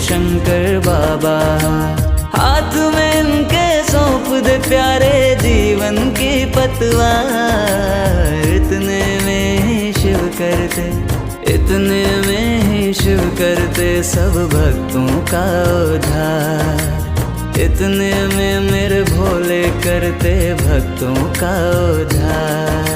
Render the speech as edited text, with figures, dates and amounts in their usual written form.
शंकर बाबा। हाथ में इनके सौंप दे प्यारे जीवन की पतवार। इतने में ही शिव करते, इतने में ही शिव करते सब भक्तों का उद्धार। इतने में मेरे भोले करते भक्तों का उद्धार।